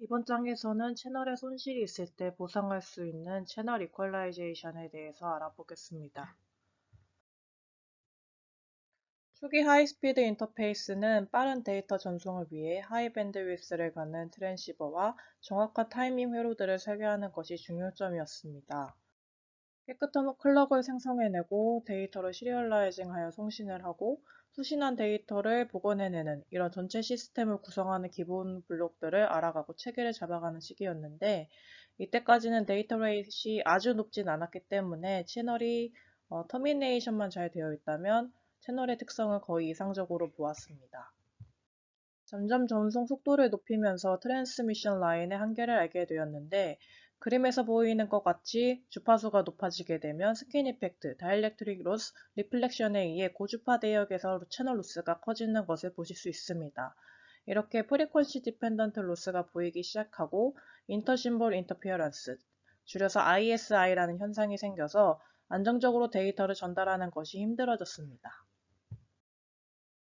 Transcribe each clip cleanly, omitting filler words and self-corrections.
이번 장에서는 채널에 손실이 있을 때 보상할 수 있는 채널 이퀄라이제이션에 대해서 알아보겠습니다. 초기 하이스피드 인터페이스는 빠른 데이터 전송을 위해 하이 밴드위스를 갖는 트랜시버와 정확한 타이밍 회로들을 설계하는 것이 중요점이었습니다. 깨끗한 클럭을 생성해내고 데이터를 시리얼라이징하여 송신을 하고 수신한 데이터를 복원해내는 이런 전체 시스템을 구성하는 기본 블록들을 알아가고 체계를 잡아가는 시기였는데 이때까지는 데이터 레이트이 아주 높진 않았기 때문에 채널이 터미네이션만 잘 되어 있다면 채널의 특성을 거의 이상적으로 보았습니다. 점점 전송 속도를 높이면서 트랜스미션 라인의 한계를 알게 되었는데 그림에서 보이는 것 같이 주파수가 높아지게 되면 스킨 이펙트, 다이렉트릭 로스, 리플렉션에 의해 고주파 대역에서 채널 로스가 커지는 것을 보실 수 있습니다. 이렇게 프리퀀시 디펜던트 로스가 보이기 시작하고 인터 심볼 인터피어런스, 줄여서 ISI라는 현상이 생겨서 안정적으로 데이터를 전달하는 것이 힘들어졌습니다.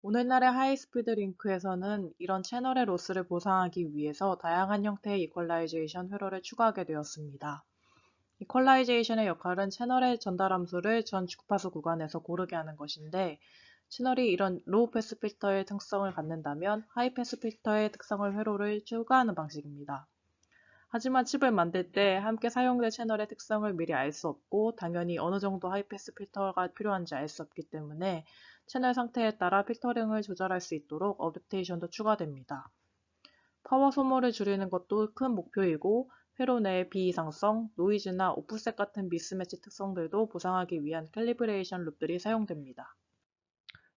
오늘날의 하이스피드 링크에서는 이런 채널의 로스를 보상하기 위해서 다양한 형태의 이퀄라이제이션 회로를 추가하게 되었습니다. 이퀄라이제이션의 역할은 채널의 전달 함수를 전 주파수 구간에서 고르게 하는 것인데 채널이 이런 로우 패스 필터의 특성을 갖는다면 하이 패스 필터의 특성을 회로를 추가하는 방식입니다. 하지만 칩을 만들 때 함께 사용될 채널의 특성을 미리 알 수 없고 당연히 어느 정도 하이패스 필터가 필요한지 알 수 없기 때문에 채널 상태에 따라 필터링을 조절할 수 있도록 어댑테이션도 추가됩니다. 파워 소모를 줄이는 것도 큰 목표이고 회로 내의 비이상성, 노이즈나 오프셋 같은 미스매치 특성들도 보상하기 위한 캘리브레이션 룹들이 사용됩니다.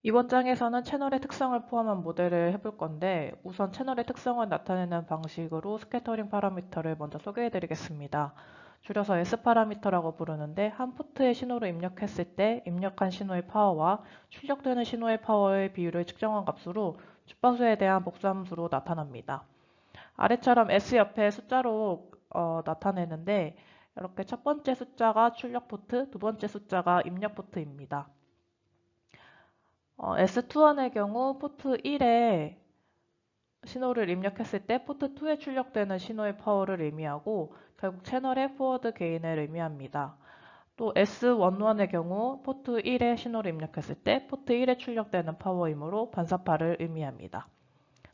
이번 장에서는 채널의 특성을 포함한 모델을 해볼 건데 우선 채널의 특성을 나타내는 방식으로 스캐터링 파라미터를 먼저 소개해 드리겠습니다. 줄여서 S 파라미터라고 부르는데 한 포트에 신호를 입력했을 때 입력한 신호의 파워와 출력되는 신호의 파워의 비율을 측정한 값으로 주파수에 대한 복수함수로 나타납니다. 아래처럼 S 옆에 숫자로 나타내는데 이렇게 첫 번째 숫자가 출력 포트, 두 번째 숫자가 입력 포트입니다. S21의 경우 포트 1에 신호를 입력했을 때 포트 2에 출력되는 신호의 파워를 의미하고 결국 채널의 포워드 게인을 의미합니다. 또 S11의 경우 포트 1에 신호를 입력했을 때 포트 1에 출력되는 파워이므로 반사파를 의미합니다.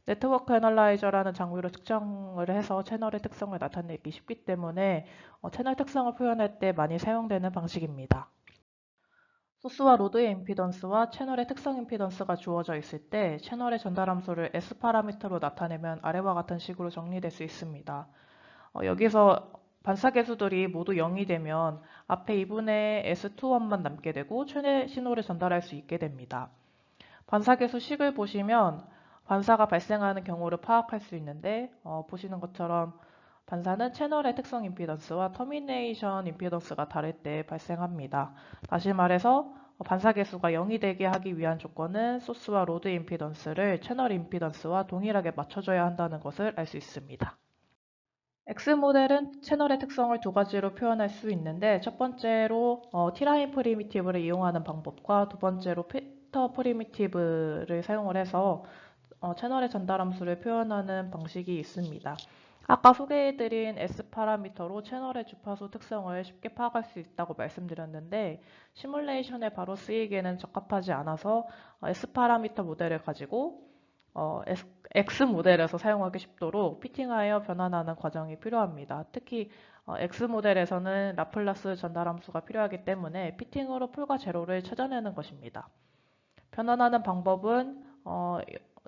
네트워크 애널라이저라는 장비로 측정을 해서 채널의 특성을 나타내기 쉽기 때문에 채널 특성을 표현할 때 많이 사용되는 방식입니다. 소스와 로드의 임피던스와 채널의 특성 임피던스가 주어져 있을 때 채널의 전달 함수를 S 파라미터로 나타내면 아래와 같은 식으로 정리될 수 있습니다. 여기서 반사 계수들이 모두 0이 되면 앞에 2분의 S21만 남게 되고 최대 신호를 전달할 수 있게 됩니다. 반사 계수 식을 보시면 반사가 발생하는 경우를 파악할 수 있는데 보시는 것처럼 반사는 채널의 특성 임피던스와 터미네이션 임피던스가 다를 때 발생합니다. 다시 말해서 반사 계수가 0이 되게 하기 위한 조건은 소스와 로드 임피던스를 채널 임피던스와 동일하게 맞춰줘야 한다는 것을 알 수 있습니다. X모델은 채널의 특성을 두 가지로 표현할 수 있는데 첫 번째로 T라인 프리미티브를 이용하는 방법과 두 번째로 필터 프리미티브를 사용을 해서 채널의 전달 함수를 표현하는 방식이 있습니다. 아까 소개해드린 S 파라미터로 채널의 주파수 특성을 쉽게 파악할 수 있다고 말씀드렸는데 시뮬레이션에 바로 쓰이기에는 적합하지 않아서 S 파라미터 모델을 가지고 X 모델에서 사용하기 쉽도록 피팅하여 변환하는 과정이 필요합니다. 특히 X 모델에서는 라플라스 전달 함수가 필요하기 때문에 피팅으로 풀과 제로를 찾아내는 것입니다. 변환하는 방법은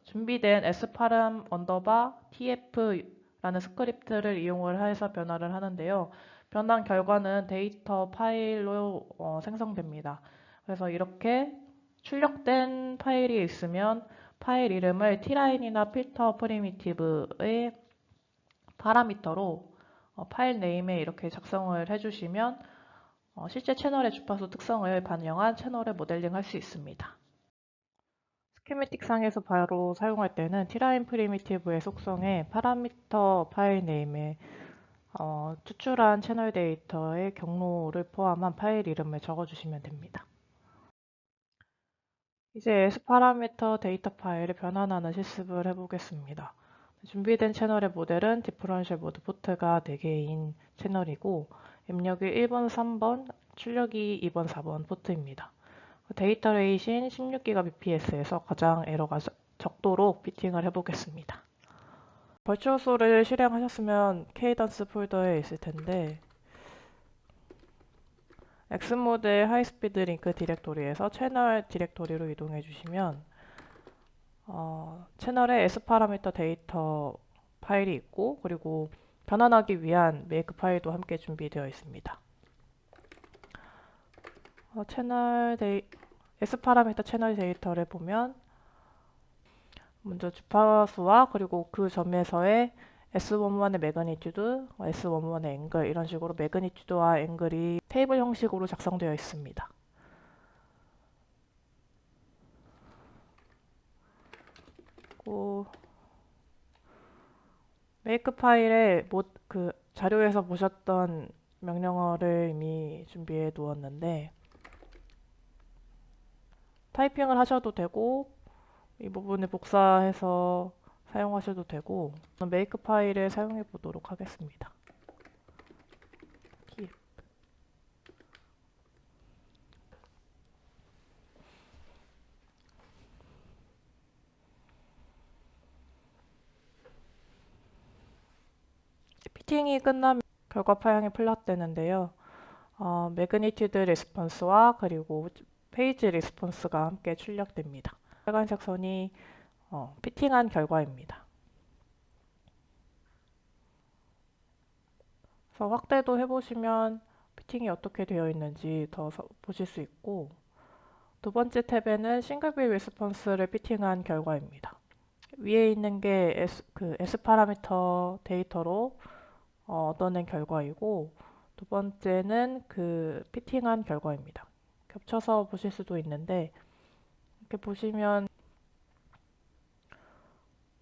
준비된 s파람 언더바 tf라는 스크립트를 이용을 해서 변화를 하는데요. 변환 결과는 데이터 파일로 생성됩니다. 그래서 이렇게 출력된 파일이 있으면 파일 이름을 t라인이나 필터 프리미티브의 파라미터로 파일 네임에 이렇게 작성을 해주시면 실제 채널의 주파수 특성을 반영한 채널을 모델링할 수 있습니다. 스키매틱 상에서 바로 사용할 때는 t라인 프리미티브의 속성에 파라미터 파일 네임에 추출한 채널 데이터의 경로를 포함한 파일 이름을 적어주시면 됩니다. 이제 S 파라미터 데이터 파일을 변환하는 실습을 해보겠습니다. 준비된 채널의 모델은 디퍼런셜 모드 포트가 4개인 채널이고 입력이 1번, 3번, 출력이 2번, 4번 포트입니다. 데이터 레이신 16GBps에서 가장 에러가 적도록 피팅을 해보겠습니다. 벌추어소를 실행하셨으면 케이던스 폴더에 있을 텐데 엑스모드의 하이스피드 링크 디렉토리에서 채널 디렉토리로 이동해 주시면 채널에 S 파라미터 데이터 파일이 있고 그리고 변환하기 위한 메이크 파일도 함께 준비되어 있습니다. S 파라미터 채널 데이터를 보면 먼저 주파수와 그리고 그 점에서의 S11의 매그니튜드, S11의 앵글 이런 식으로 매그니튜드와 앵글이 테이블 형식으로 작성되어 있습니다. 메이크 파일에 그 자료에서 보셨던 명령어를 이미 준비해 두었는데 타이핑을 하셔도 되고 이 부분을 복사해서 사용하셔도 되고 메이크 파일을 사용해 보도록 하겠습니다. 피팅이 끝나면 결과 파형이 플롯되는데요. 매그니튜드 리스폰스와 그리고 페이지 리스폰스가 함께 출력됩니다. 빨간색 선이 피팅한 결과입니다. 그래서 확대도 해보시면 피팅이 어떻게 되어 있는지 더 보실 수 있고 두 번째 탭에는 싱글빌 리스폰스를 피팅한 결과입니다. 위에 있는 게 S 파라미터 데이터로 얻어낸 결과이고 두 번째는 그 피팅한 결과입니다. 겹쳐서 보실 수도 있는데 이렇게 보시면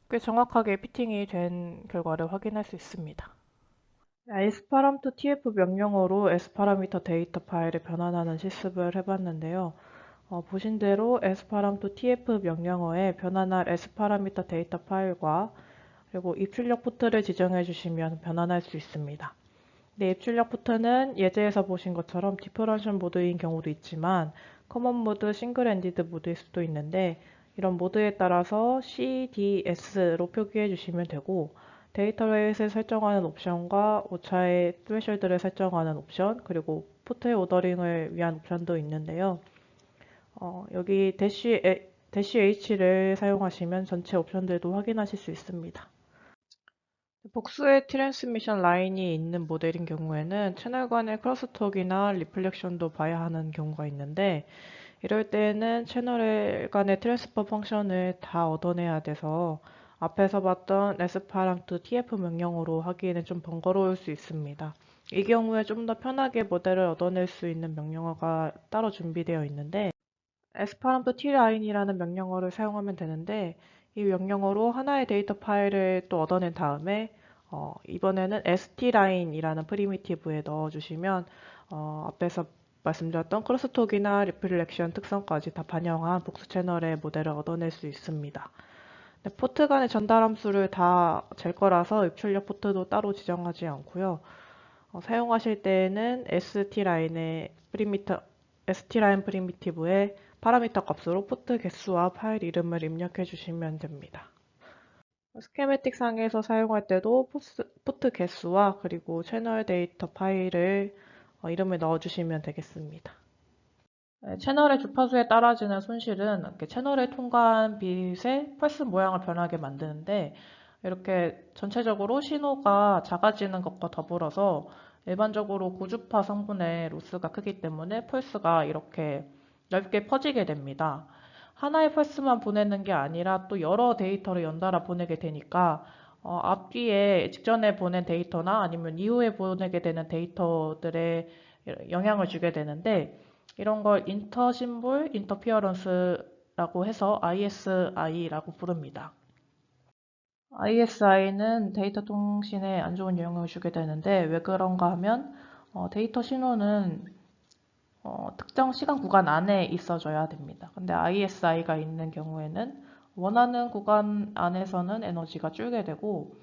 꽤 정확하게 피팅이 된 결과를 확인할 수 있습니다. sparam2 tf 명령어로 s파라미터 데이터 파일을 변환하는 실습을 해봤는데요. 보신 대로 sparam2 tf 명령어에 변환할 s파라미터 데이터 파일과 그리고 입출력 포트를 지정해 주시면 변환할 수 있습니다. 네, 입출력 포트는 예제에서 보신 것처럼 디퍼런셜 모드인 경우도 있지만 커먼 모드, 싱글 엔디드 모드일 수도 있는데 이런 모드에 따라서 CDS로 표기해 주시면 되고 데이터 레이스를 설정하는 옵션과 오차의 스레셜드를 설정하는 옵션 그리고 포트의 오더링을 위한 옵션도 있는데요. 여기 -H를 사용하시면 전체 옵션들도 확인하실 수 있습니다. 복수의 트랜스미션 라인이 있는 모델인 경우에는 채널 간의 크로스톡이나 리플렉션도 봐야 하는 경우가 있는데 이럴 때에는 채널 간의 트랜스퍼 펑션을 다 얻어내야 돼서 앞에서 봤던 sparam2 tf 명령어로 하기에는 좀 번거로울 수 있습니다. 이 경우에 좀 더 편하게 모델을 얻어낼 수 있는 명령어가 따로 준비되어 있는데 sparam2 tline이라는 명령어를 사용하면 되는데 이 명령어로 하나의 데이터 파일을 또 얻어낸 다음에 이번에는 stline이라는 프리미티브에 넣어주시면 앞에서 말씀드렸던 크로스톡이나 리플렉션 특성까지 다 반영한 복수 채널의 모델을 얻어낼 수 있습니다. 포트 간의 전달 함수를 다 잴 거라서 입출력 포트도 따로 지정하지 않고요. 사용하실 때에는 stline 프리미티브의 파라미터 값으로 포트 개수와 파일 이름을 입력해 주시면 됩니다. 스케매틱 상에서 사용할 때도 포트 개수와 그리고 채널 데이터 파일을 이름을 넣어주시면 되겠습니다. 채널의 주파수에 따라지는 손실은 이렇게 채널에 통과한 빛의 펄스 모양을 변하게 만드는데 이렇게 전체적으로 신호가 작아지는 것과 더불어서 일반적으로 고주파 성분의 로스가 크기 때문에 펄스가 이렇게 넓게 퍼지게 됩니다. 하나의 펄스만 보내는 게 아니라 또 여러 데이터를 연달아 보내게 되니까 앞뒤에 직전에 보낸 데이터나 아니면 이후에 보내게 되는 데이터들에 영향을 주게 되는데 이런 걸 인터 심볼 인터피어런스라고 해서 ISI라고 부릅니다. ISI는 데이터 통신에 안 좋은 영향을 주게 되는데 왜 그런가 하면 데이터 신호는 특정 시간 구간 안에 있어줘야 됩니다. 근데 ISI가 있는 경우에는 원하는 구간 안에서는 에너지가 줄게 되고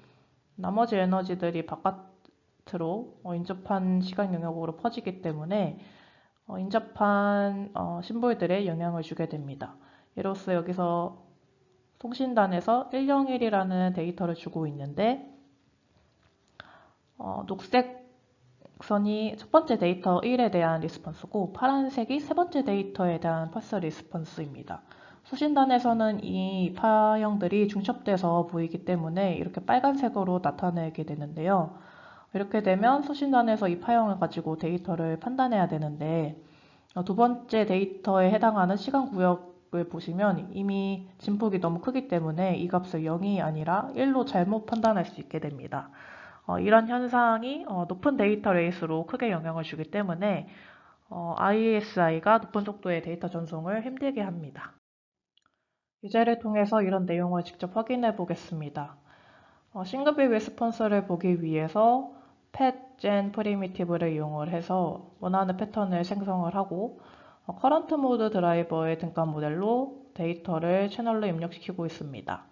나머지 에너지들이 바깥으로 인접한 시간 영역으로 퍼지기 때문에 인접한 심볼들에 영향을 주게 됩니다. 이로써 여기서 통신단에서 101이라는 데이터를 주고 있는데 녹색 선이 첫 번째 데이터 1에 대한 리스폰스고 파란색이 세 번째 데이터에 대한 펄스 리스폰스입니다. 수신단에서는 이 파형들이 중첩돼서 보이기 때문에 이렇게 빨간색으로 나타내게 되는데요. 이렇게 되면 수신단에서 이 파형을 가지고 데이터를 판단해야 되는데 두 번째 데이터에 해당하는 시간 구역을 보시면 이미 진폭이 너무 크기 때문에 이 값을 0이 아니라 1로 잘못 판단할 수 있게 됩니다. 이런 현상이 높은 데이터 레이스로 크게 영향을 주기 때문에 ISI가 높은 속도의 데이터 전송을 힘들게 합니다. 예제를 통해서 이런 내용을 직접 확인해 보겠습니다. 싱글빌 레스폰스를 보기 위해서 펫젠 프리미티브를 이용을 해서 원하는 패턴을 생성을 하고 커런트 모드 드라이버의 등가 모델로 데이터를 채널로 입력시키고 있습니다.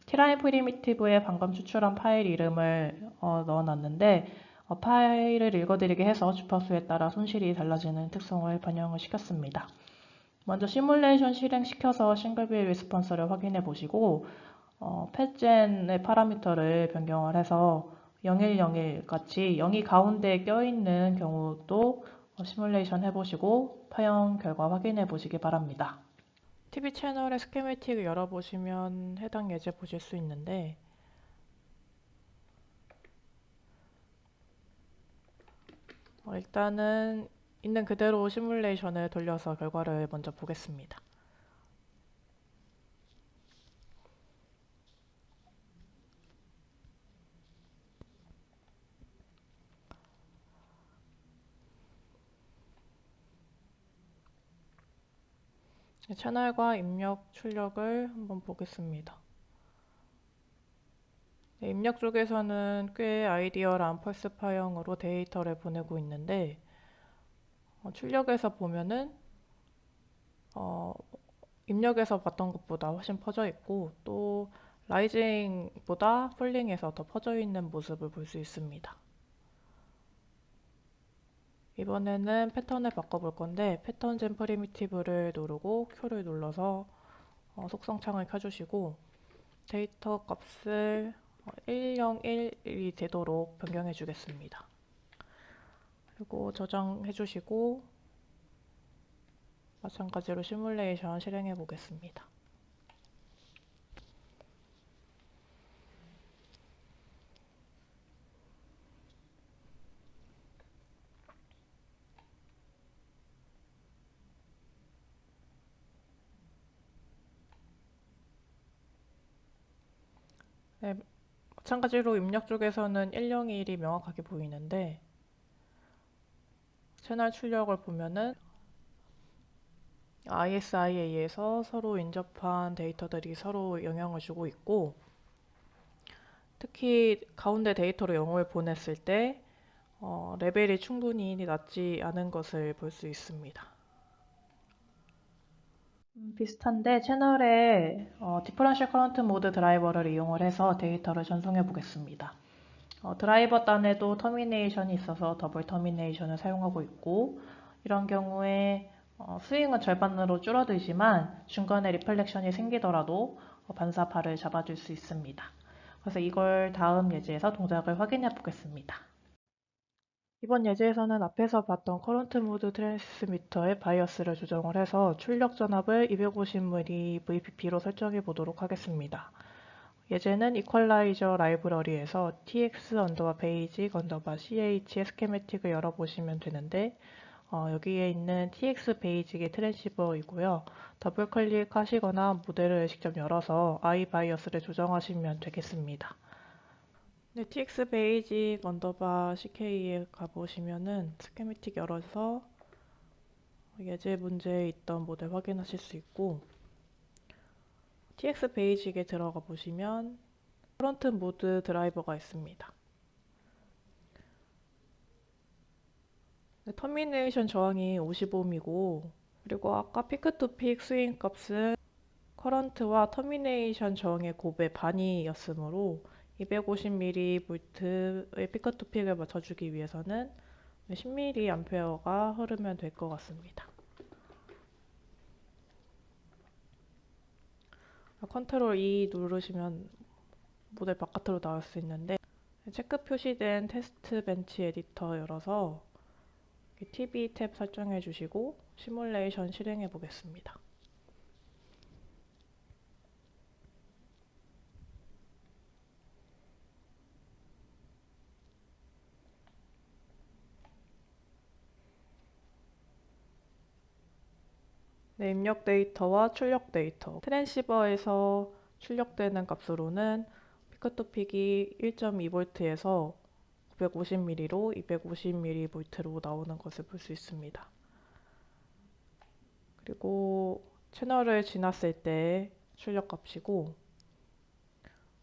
T라인 프리미티브에 방금 추출한 파일 이름을 넣어놨는데 파일을 읽어드리게 해서 주파수에 따라 손실이 달라지는 특성을 반영을 시켰습니다. 먼저 시뮬레이션 실행시켜서 싱글빌 리스폰스를 확인해 보시고 펫젠의 파라미터를 변경을 해서 0101 같이 0이 가운데에 껴있는 경우도 시뮬레이션 해보시고 파형 결과 확인해 보시기 바랍니다. TV 채널의 스케매틱을 열어보시면 해당 예제 보실 수 있는데 일단은 있는 그대로 시뮬레이션을 돌려서 결과를 먼저 보겠습니다. 채널과 입력 출력을 한번 보겠습니다. 입력 쪽에서는 꽤 아이디어한 펄스 파형으로 데이터를 보내고 있는데 출력에서 보면은 입력에서 봤던 것보다 훨씬 퍼져 있고 또 라이징보다 폴링에서 더 퍼져 있는 모습을 볼 수 있습니다. 이번에는 패턴을 바꿔볼 건데 패턴 젠 프리미티브를 누르고 Q를 눌러서 속성 창을 켜주시고 데이터 값을 101이 되도록 변경해 주겠습니다. 그리고 저장해 주시고 마찬가지로 시뮬레이션 실행해 보겠습니다. 네, 마찬가지로 입력 쪽에서는 101이 명확하게 보이는데 채널 출력을 보면은 ISI에서 서로 인접한 데이터들이 서로 영향을 주고 있고 특히 가운데 데이터로 0을 보냈을 때 레벨이 충분히 낮지 않은 것을 볼 수 있습니다. 비슷한데 채널에 디퍼런셜 커런트 모드 드라이버를 이용을 해서 데이터를 전송해 보겠습니다. 드라이버 단에도 터미네이션이 있어서 더블 터미네이션을 사용하고 있고 이런 경우에 스윙은 절반으로 줄어들지만 중간에 리플렉션이 생기더라도 반사파를 잡아줄 수 있습니다. 그래서 이걸 다음 예제에서 동작을 확인해 보겠습니다. 이번 예제에서는 앞에서 봤던 커런트 모드 트랜스미터의 바이어스를 조정을 해서 출력 전압을 250mV VPP로 설정해 보도록 하겠습니다. 예제는 이퀄라이저 라이브러리에서 tx_basic_ch의 스케매틱을 열어보시면 되는데 여기에 있는 tx_basic의 트랜시버이고요. 더블 클릭하시거나 모델을 직접 열어서 iBIOS를 조정하시면 되겠습니다. 네, tx_basic_ck에 가보시면은 스케매틱 열어서 예제 문제에 있던 모델 확인하실 수 있고 tx_basic에 들어가 보시면 커런트 모드 드라이버가 있습니다. 터미네이션 저항이 50ohm이고 그리고 아까 피크 투 픽 스윙 값은 커런트와 터미네이션 저항의 곱의 반이었으므로 250mV의 피크투픽을 맞춰주기 위해서는 10mA가 흐르면 될 것 같습니다. 컨트롤 E 누르시면 모델 바깥으로 나올 수 있는데, 체크 표시된 테스트 벤치 에디터 열어서 TV 탭 설정해 주시고 시뮬레이션 실행해 보겠습니다. 네, 입력 데이터와 출력 데이터. 트랜시버에서 출력되는 값으로는 피크투픽이 1.2V에서 950ml로 250mV로 나오는 것을 볼 수 있습니다. 그리고 채널을 지났을 때 출력 값이고,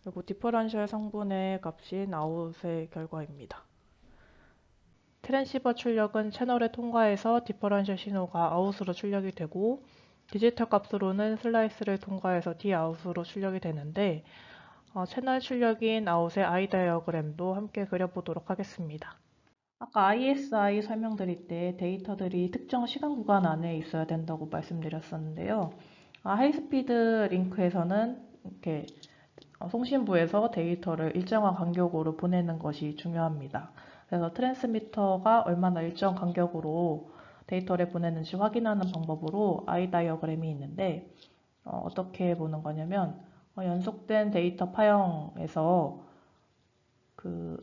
그리고 디퍼런셜 성분의 값인 아웃의 결과입니다. 트랜시버 출력은 채널을 통과해서 디퍼런셜 신호가 아웃으로 출력이 되고, 디지털 값으로는 슬라이스를 통과해서 D아웃으로 출력이 되는데, 채널 출력인 아웃의 I 다이어그램도 함께 그려보도록 하겠습니다. 아까 ISI 설명드릴 때 데이터들이 특정 시간 구간 안에 있어야 된다고 말씀드렸었는데요. 하이스피드 링크에서는 이렇게 송신부에서 데이터를 일정한 간격으로 보내는 것이 중요합니다. 그래서 트랜스미터가 얼마나 일정 간격으로 데이터를 보내는지 확인하는 방법으로 I 다이어그램이 있는데, 어떻게 보는 거냐면 연속된 데이터 파형에서 그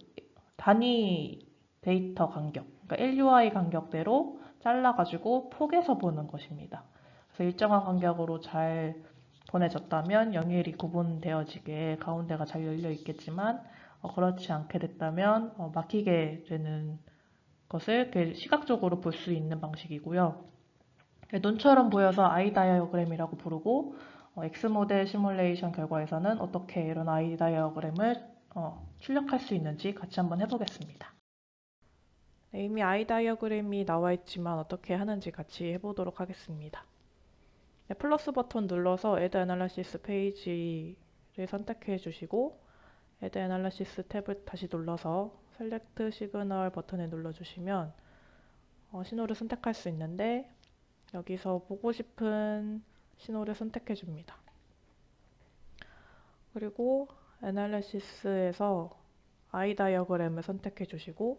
단위 데이터 간격, 그러니까 LUI 간격대로 잘라가지고 폭에서 보는 것입니다. 그래서 일정한 간격으로 잘 보내졌다면 영역이 구분되어지게 가운데가 잘 열려 있겠지만, 그렇지 않게 됐다면 막히게 되는 것을 시각적으로 볼 수 있는 방식이고요. 눈처럼 보여서 I 다이어그램이라고 부르고, X 모델 시뮬레이션 결과에서는 어떻게 이런 I 다이어그램을 출력할 수 있는지 같이 한번 해보겠습니다. 네, 이미 I 다이어그램이 나와 있지만 어떻게 하는지 같이 해보도록 하겠습니다. 네, 플러스 버튼 눌러서 Add Analysis 페이지를 선택해 주시고, Add Analysis 탭을 다시 눌러서 Select Signal 버튼을 눌러주시면 신호를 선택할 수 있는데, 여기서 보고 싶은 신호를 선택해 줍니다. 그리고 Analysis에서 I 다이어그램을 선택해 주시고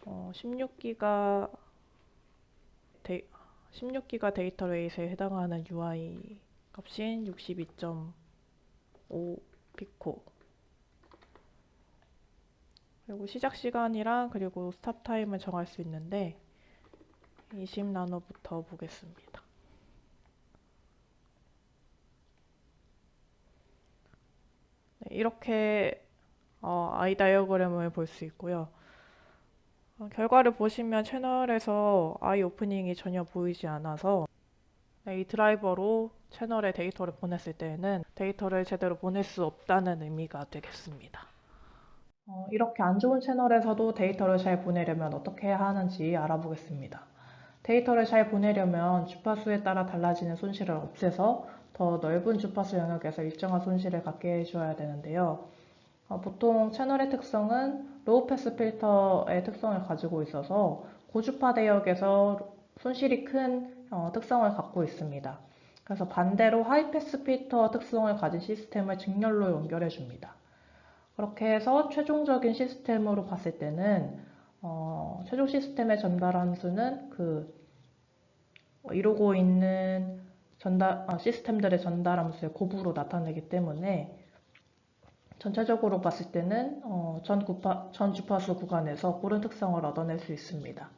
16기가 데이터 레이스에 해당하는 UI 값인 62.5 피코, 그리고 시작 시간이랑 그리고 스탑 타임을 정할 수 있는데 20나노부터 보겠습니다. 네, 이렇게 I 다이어그램을 볼 수 있고요. 결과를 보시면 채널에서 I 오프닝이 전혀 보이지 않아서 이 드라이버로 채널에 데이터를 보냈을 때에는 데이터를 제대로 보낼 수 없다는 의미가 되겠습니다. 이렇게 안 좋은 채널에서도 데이터를 잘 보내려면 어떻게 해야 하는지 알아보겠습니다. 데이터를 잘 보내려면 주파수에 따라 달라지는 손실을 없애서 더 넓은 주파수 영역에서 일정한 손실을 갖게 해줘야 되는데요. 보통 채널의 특성은 로우 패스 필터의 특성을 가지고 있어서 고주파 대역에서 손실이 큰 특성을 갖고 있습니다. 그래서 반대로 하이 패스 필터 특성을 가진 시스템을 직렬로 연결해 줍니다. 그렇게 해서 최종적인 시스템으로 봤을 때는 최종 시스템의 전달 함수는 이루고 있는 시스템들의 전달 함수의 곱으로 나타내기 때문에 전체적으로 봤을 때는 전 주파수 구간에서 고른 특성을 얻어낼 수 있습니다.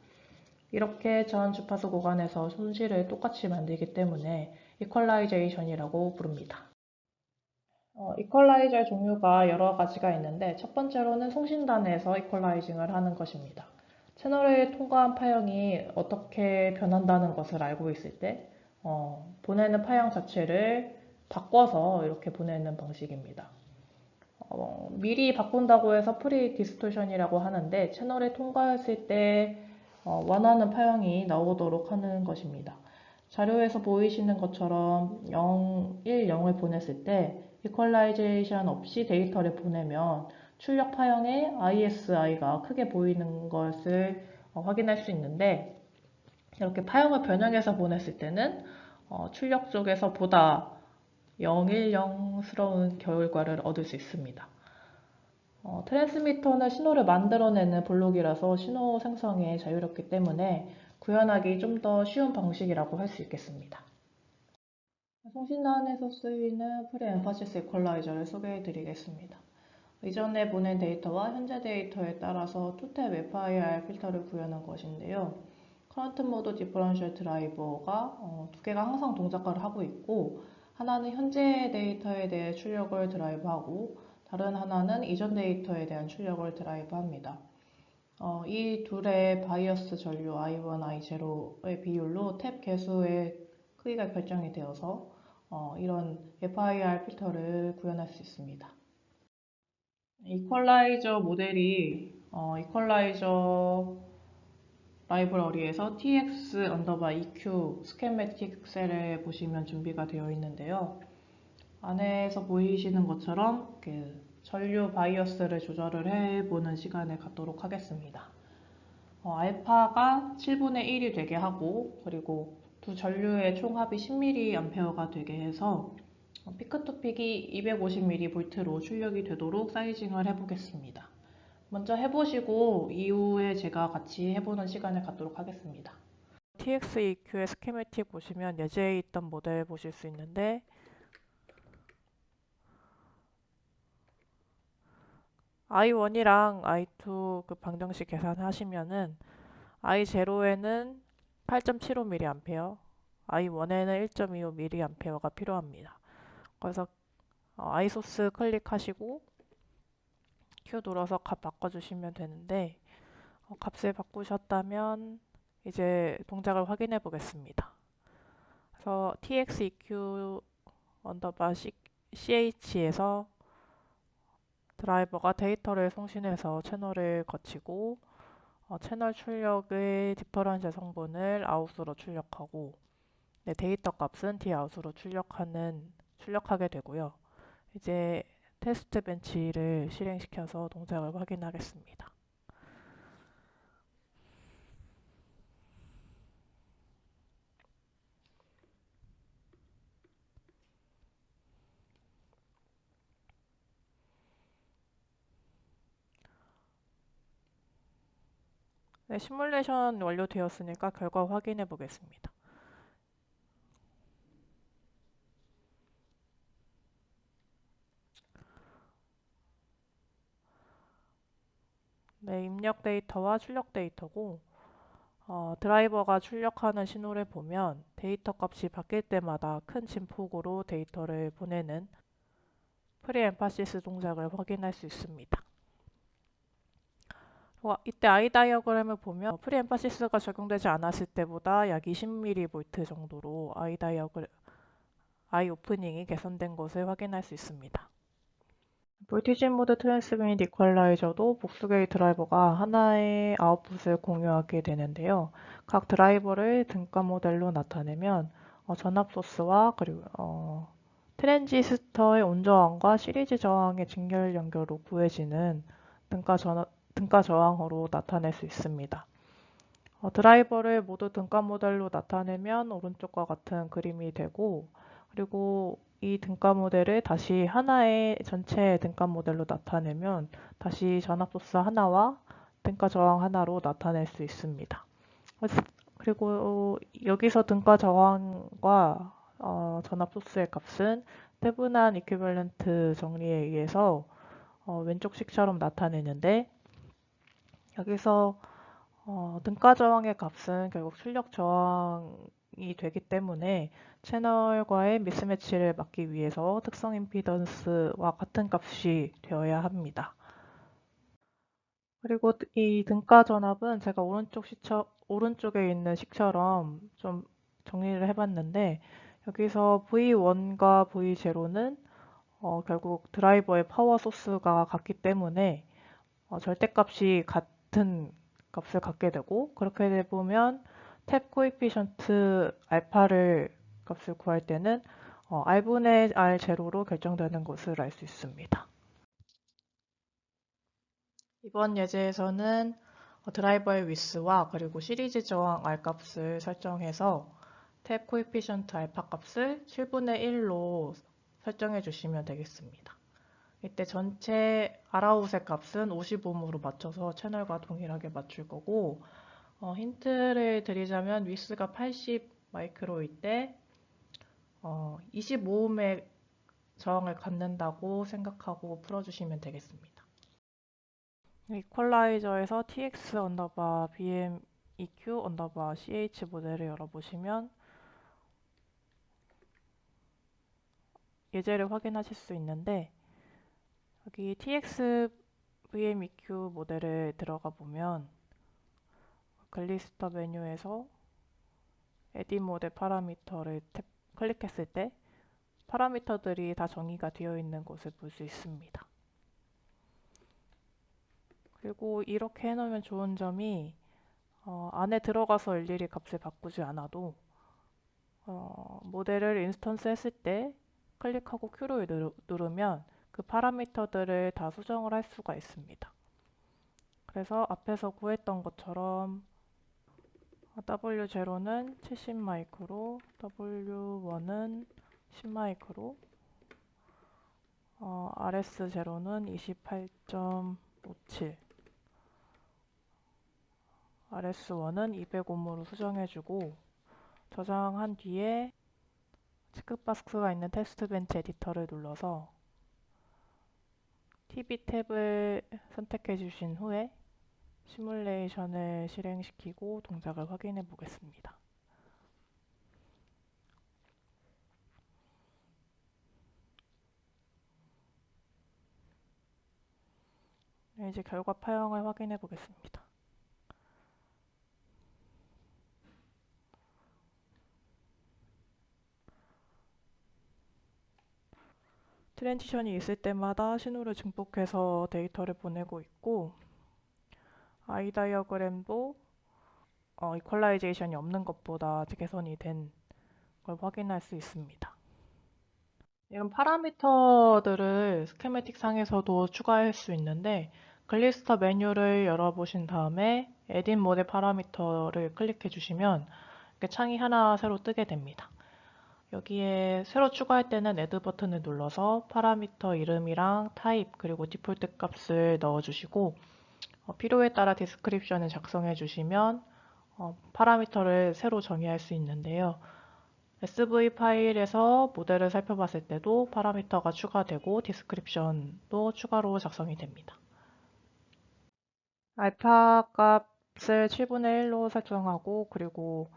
이렇게 전 주파수 구간에서 손실을 똑같이 만들기 때문에 이퀄라이제이션이라고 부릅니다. 이퀄라이저의 종류가 여러 가지가 있는데, 첫 번째로는 송신단에서 이퀄라이징을 하는 것입니다. 채널을 통과한 파형이 어떻게 변한다는 것을 알고 있을 때 보내는 파형 자체를 바꿔서 이렇게 보내는 방식입니다. 미리 바꾼다고 해서 프리 디스토션이라고 하는데, 채널에 통과했을 때 원하는 파형이 나오도록 하는 것입니다. 자료에서 보이시는 것처럼 0, 1, 0을 보냈을 때 이퀄라이제이션 없이 데이터를 보내면 출력 파형의 ISI가 크게 보이는 것을 확인할 수 있는데, 이렇게 파형을 변형해서 보냈을 때는 출력 쪽에서 보다 010스러운 결과를 얻을 수 있습니다. 트랜스미터는 신호를 만들어내는 블록이라서 신호 생성에 자유롭기 때문에 구현하기 좀 더 쉬운 방식이라고 할 수 있겠습니다. 송신난에서 쓰이는 프리엠파시스 이퀄라이저를 소개해 드리겠습니다. 이전에 보낸 데이터와 현재 데이터에 따라서 투탭 FIR 필터를 구현한 것인데요. 커런트 모드 디퍼런셜 드라이버가 두 개가 항상 동작을 하고 있고, 하나는 현재 데이터에 대해 출력을 드라이브하고 다른 하나는 이전 데이터에 대한 출력을 드라이브합니다. 이 둘의 바이어스 전류 I1, I0의 비율로 탭 개수의 크기가 결정이 되어서 이런 FIR 필터를 구현할 수 있습니다. 이퀄라이저 모델이 이퀄라이저 라이브러리에서 tx_eq 스케매틱 셀에 보시면 준비가 되어 있는데요. 안에서 보이시는 것처럼 전류 바이어스를 조절을 해보는 시간을 갖도록 하겠습니다. 알파가 7분의 1이 되게 하고, 그리고 두 전류의 총합이 10mA가 되게 해서 피크투픽이 250mV로 출력이 되도록 사이징을 해보겠습니다. 먼저 해보시고 이후에 제가 같이 해보는 시간을 갖도록 하겠습니다. TX-EQ의 스키매틱 보시면 예제에 있던 모델 보실 수 있는데, I1이랑 I2 그 방정식 계산하시면은 I0에는 8.75mA, I1에는 1.25mA가 필요합니다. 그래서 i소스 클릭하시고 Q 눌러서 값 바꿔주시면 되는데, 값을 바꾸셨다면 이제 동작을 확인해 보겠습니다. 그래서 txeq ch에서 드라이버가 데이터를 송신해서 채널을 거치고 채널 출력의 디퍼런셜 성분을 아웃으로 출력하고, 데이터 값은 dout으로 출력하게 되고요. 이제 테스트 벤치를 실행시켜서 동작을 확인하겠습니다. 네, 시뮬레이션 완료되었으니까 결과 확인해 보겠습니다. 네, 입력 데이터와 출력 데이터고, 드라이버가 출력하는 신호를 보면 데이터 값이 바뀔 때마다 큰 진폭으로 데이터를 보내는 프리엠파시스 동작을 확인할 수 있습니다. 이때 I 다이어그램을 보면 프리엠파시스가 적용되지 않았을 때보다 약 20mV 정도로 I 오프닝이 개선된 것을 확인할 수 있습니다. 볼티지 모드 트랜스미트 이퀄라이저도 복수개의 드라이버가 하나의 아웃풋을 공유하게 되는데요. 각 드라이버를 등가 모델로 나타내면 전압 소스와 그리고 트랜지스터의 온저항과 시리즈 저항의 직렬 연결로 구해지는 등가 저항으로 나타낼 수 있습니다. 드라이버를 모두 등가 모델로 나타내면 오른쪽과 같은 그림이 되고, 그리고 이 등가 모델을 다시 하나의 전체 등가 모델로 나타내면 다시 전압 소스 하나와 등가 저항 하나로 나타낼 수 있습니다. 그리고 여기서 등가 저항과 전압 소스의 값은 태분한 이퀴밸런트 정리에 의해서 왼쪽 식처럼 나타내는데, 여기서 등가 저항의 값은 결국 출력 저항이 되기 때문에 채널과의 미스매치를 막기 위해서 특성 임피던스와 같은 값이 되어야 합니다. 그리고 이 등가 전압은 제가 오른쪽에 있는 식처럼 좀 정리를 해봤는데, 여기서 V1과 V0는 결국 드라이버의 파워 소스가 같기 때문에 절대값이 같은 값을 갖게 되고, 그렇게 보면 탭 코에피션트 알파를 값을 구할 때는 R분의 R 제로로 결정되는 것을 알 수 있습니다. 이번 예제에서는 드라이버의 위스와 그리고 시리즈 저항 R 값을 설정해서 탭 코에피션트 알파 값을 7분의 1로 설정해 주시면 되겠습니다. 이때 전체 R아웃의 값은 50옴으로 맞춰서 채널과 동일하게 맞출 거고, 힌트를 드리자면 위스가 80 마이크로일 때 25옴의 저항을 갖는다고 생각하고 풀어주시면 되겠습니다. 이퀄라이저에서 tx 언더바 bm eq 언더바 ch 모델을 열어보시면 예제를 확인하실 수 있는데, 여기 tx vm eq 모델을 들어가 보면 글리스터 메뉴에서 에디 모델 파라미터를 클릭했을 때 파라미터들이 다 정의가 되어 있는 것을 볼 수 있습니다. 그리고 이렇게 해놓으면 좋은 점이 안에 들어가서 일일이 값을 바꾸지 않아도 모델을 인스턴스 했을 때 클릭하고 Q를 누르면 그 파라미터들을 다 수정을 할 수가 있습니다. 그래서 앞에서 구했던 것처럼 W0는 70 마이크로, W1은 10 마이크로, RS0는 28.57, RS1은 200옴으로 수정해주고, 저장한 뒤에 체크박스가 있는 테스트 벤치 에디터를 눌러서 TV 탭을 선택해 주신 후에 시뮬레이션을 실행시키고 동작을 확인해 보겠습니다. 이제 결과 파형을 확인해 보겠습니다. 트랜지션이 있을 때마다 신호를 증폭해서 데이터를 보내고 있고, I 다이어그램도 이퀄라이제이션이 없는 것보다 개선이 된 걸 확인할 수 있습니다. 이런 파라미터들을 스키매틱 상에서도 추가할 수 있는데, 글리스터 메뉴를 열어보신 다음에 에딧 모델 파라미터를 클릭해 주시면 이렇게 창이 하나 새로 뜨게 됩니다. 여기에 새로 추가할 때는 Add 버튼을 눌러서 파라미터 이름이랑 타입 그리고 디폴트 값을 넣어주시고, 필요에 따라 디스크립션을 작성해 주시면 파라미터를 새로 정의할 수 있는데요. SV 파일에서 모델을 살펴봤을 때도 파라미터가 추가되고 디스크립션도 추가로 작성이 됩니다. 알파 값을 7분의 1로 설정하고, 그리고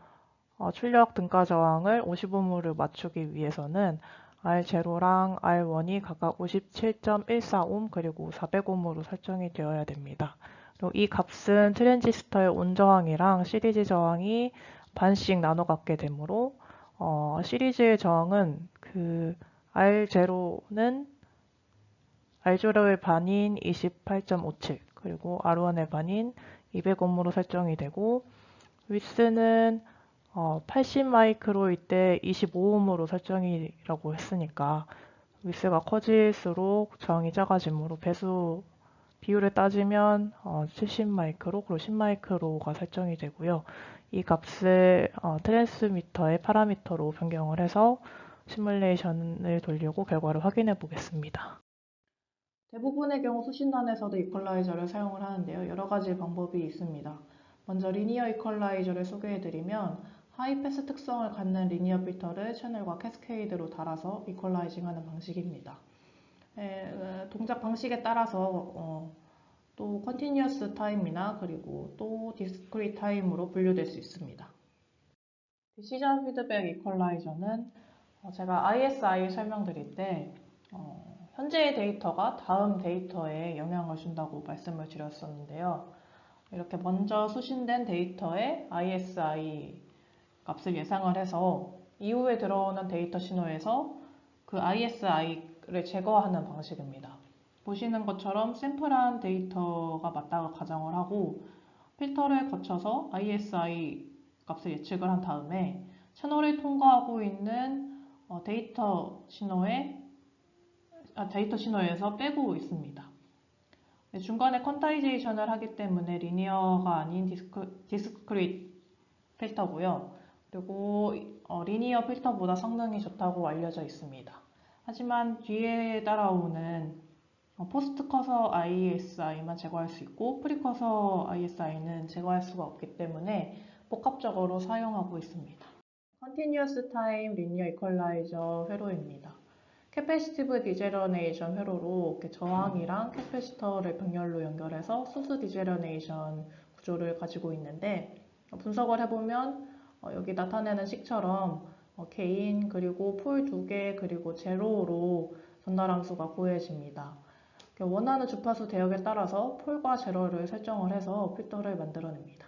출력 등가 저항을 50옴으로 맞추기 위해서는 R0랑 R1이 각각 57.14옴 그리고 400옴으로 설정이 되어야 됩니다. 그리고 이 값은 트랜지스터의 온 저항이랑 시리즈 저항이 반씩 나눠 갖게 되므로 시리즈의 저항은 그 R0는 R0의 반인 28.57 그리고 R1의 반인 200옴으로 설정이 되고, 위스는 80 마이크로일 때 25옴으로 설정이라고 했으니까 위스가 커질수록 저항이 작아지므로 배수 비율을 따지면 70 마이크로 그리고 10 마이크로가 설정이 되고요. 이 값을 트랜스미터의 파라미터로 변경을 해서 시뮬레이션을 돌리고 결과를 확인해 보겠습니다. 대부분의 경우 수신단에서도 이퀄라이저를 사용을 하는데요. 여러 가지 방법이 있습니다. 먼저 리니어 이퀄라이저를 소개해드리면 하이 패스 특성을 갖는 리니어 필터를 채널과 캐스케이드로 달아서 이퀄라이징하는 방식입니다. 동작 방식에 따라서 또 컨티뉴어스 타임이나 그리고 또 디스크리트 타임으로 분류될 수 있습니다. 디시전 피드백 이퀄라이저는 제가 ISI 설명드릴 때 현재의 데이터가 다음 데이터에 영향을 준다고 말씀을 드렸었는데요. 이렇게 먼저 수신된 데이터에 ISI 값을 예상을 해서 이후에 들어오는 데이터 신호에서 그 ISI를 제거하는 방식입니다. 보시는 것처럼 샘플한 데이터가 맞다고 가정을 하고 필터를 거쳐서 ISI 값을 예측을 한 다음에 채널이 통과하고 있는 데이터 신호에서 빼고 있습니다. 중간에 퀀타이제이션을 하기 때문에 리니어가 아닌 디스크릿 필터고요. 그리고 리니어 필터보다 성능이 좋다고 알려져 있습니다. 하지만 뒤에 따라오는 포스트 커서 ISI만 제거할 수 있고 프리커서 ISI는 제거할 수가 없기 때문에 복합적으로 사용하고 있습니다. Continuous Time Linear Equalizer 회로입니다. 캐패시티브 디제너레이션 회로로 저항이랑 캐패시터를 병렬로 연결해서 소스 디제너레이션 구조를 가지고 있는데 분석을 해보면 여기 나타내는 식처럼 개인 그리고 폴 2개 그리고 제로로 전달 함수가 구해집니다. 원하는 주파수 대역에 따라서 폴과 제로를 설정을 해서 필터를 만들어냅니다.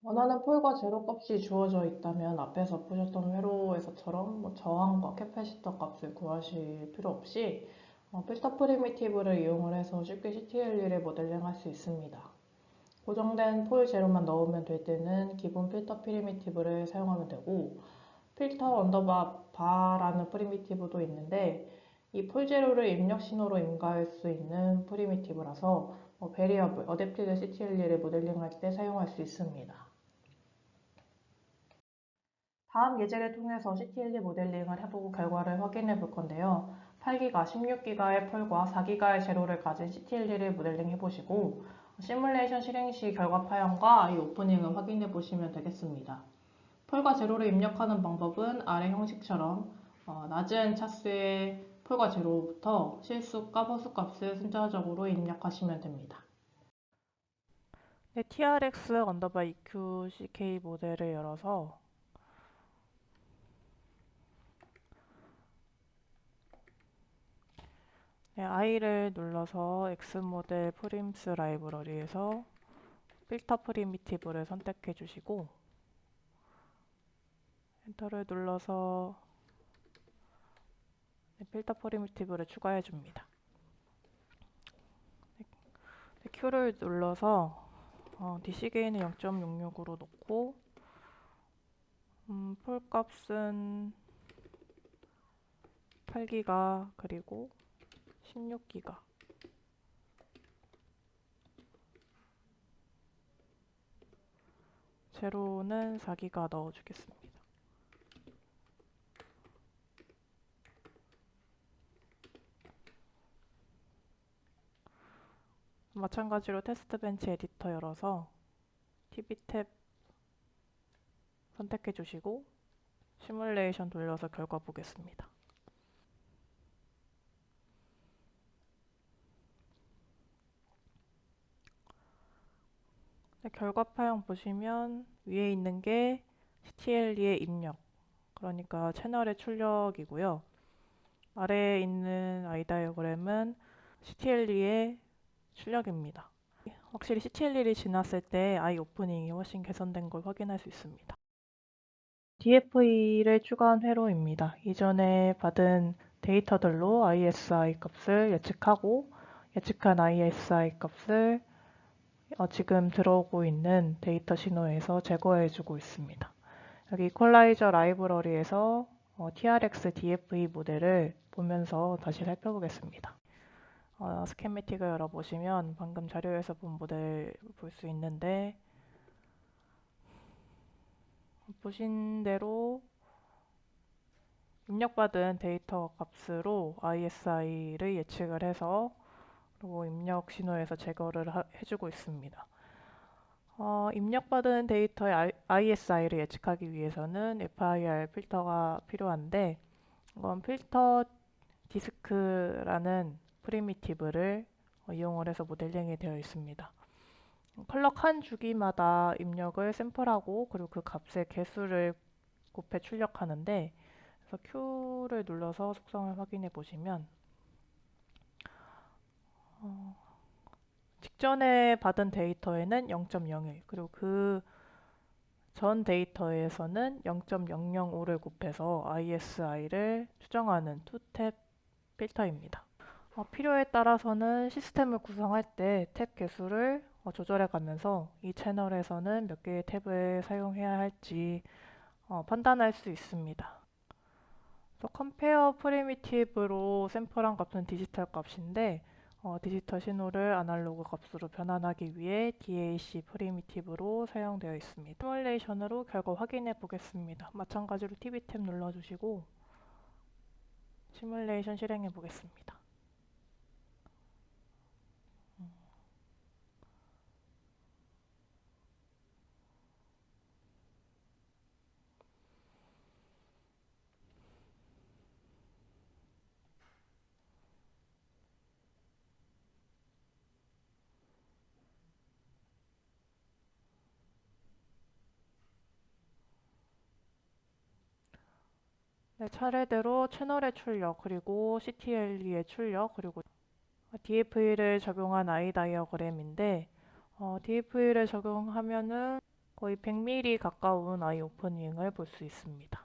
원하는 폴과 제로 값이 주어져 있다면 앞에서 보셨던 회로에서처럼 저항과 캐패시터 값을 구하실 필요 없이 필터 프리미티브를 이용을 해서 쉽게 CTLE를 모델링할 수 있습니다. 고정된 폴 제로만 넣으면 될 때는 기본 필터 프리미티브를 사용하면 되고 필터 언더바 바라는 프리미티브도 있는데 이 폴 제로를 입력 신호로 임가할 수 있는 프리미티브라서 베리어블, 어댑티드 CTLE를 모델링할 때 사용할 수 있습니다. 다음 예제를 통해서 CTLE 모델링을 해보고 결과를 확인해 볼 건데요. 8기가, 16기가의 폴과 4기가의 제로를 가진 CTLE를 모델링 해보시고 시뮬레이션 실행 시 결과 파형과 이 오프닝을 확인해 보시면 되겠습니다. 폴과 제로를 입력하는 방법은 아래 형식처럼 낮은 차수의 폴과 제로부터 실수값, 허수값을 순차적으로 입력하시면 됩니다. 네, TRX 언더바 EQCK 모델을 열어서 I를 눌러서 X모델 프림스 라이브러리에서 필터 프리미티브를 선택해 주시고 엔터를 눌러서 필터 프리미티브를 추가해 줍니다. Q를 눌러서 DC 게인을 0.66으로 놓고 폴 값은 8기가 그리고 16기가 제로는 4기가 넣어주겠습니다. 마찬가지로 테스트 벤치 에디터 열어서 TV 탭 선택해 주시고 시뮬레이션 돌려서 결과 보겠습니다. 결과 파형 보시면 위에 있는 게 CTLE의 입력, 그러니까 채널의 출력이고요. 아래에 있는 I 다이어그램은 CTLE의 출력입니다. 확실히 CTLE를 지났을 때 I 오프닝이 훨씬 개선된 걸 확인할 수 있습니다. DFE를 추가한 회로입니다. 이전에 받은 데이터들로 ISI 값을 예측하고 예측한 ISI 값을 지금 들어오고 있는 데이터 신호에서 제거해주고 있습니다. 여기 이퀄라이저 라이브러리에서 TRX DFE 모델을 보면서 다시 살펴보겠습니다. 스케매틱을 열어보시면 방금 자료에서 본 모델 볼 수 있는데 보신 대로 입력받은 데이터 값으로 ISI를 예측을 해서 그리고 입력 신호에서 제거를 해주고 있습니다. 입력받은 데이터의 ISI를 예측하기 위해서는 FIR 필터가 필요한데 이건 필터 디스크라는 프리미티브를 이용을 해서 모델링이 되어 있습니다. 컬럭 한 주기마다 입력을 샘플하고 그리고 그 값의 개수를 곱해 출력하는데 그래서 Q를 눌러서 속성을 확인해 보시면 직전에 받은 데이터에는 0.01 그리고 그 전 데이터에서는 0.005를 곱해서 ISI를 추정하는 투탭 필터입니다. 필요에 따라서는 시스템을 구성할 때 탭 개수를 조절해 가면서 이 채널에서는 몇 개의 탭을 사용해야 할지 판단할 수 있습니다. 그래서 compare primitive로 샘플한 값은 디지털 값인데 디지털 신호를 아날로그 값으로 변환하기 위해 DAC primitive로 사용되어 있습니다. 시뮬레이션으로 결과 확인해 보겠습니다. 마찬가지로 TV 탭 눌러주시고 시뮬레이션 실행해 보겠습니다. 네, 차례대로 채널의 출력, 그리고 CTLE의 출력, 그리고 DFE를 적용한 I 다이어그램인데 DFE를 적용하면은 거의 100mm 가까운 I 오프닝을 볼 수 있습니다.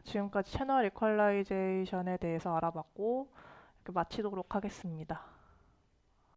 지금까지 채널 이퀄라이제이션에 대해서 알아봤고 이렇게 마치도록 하겠습니다.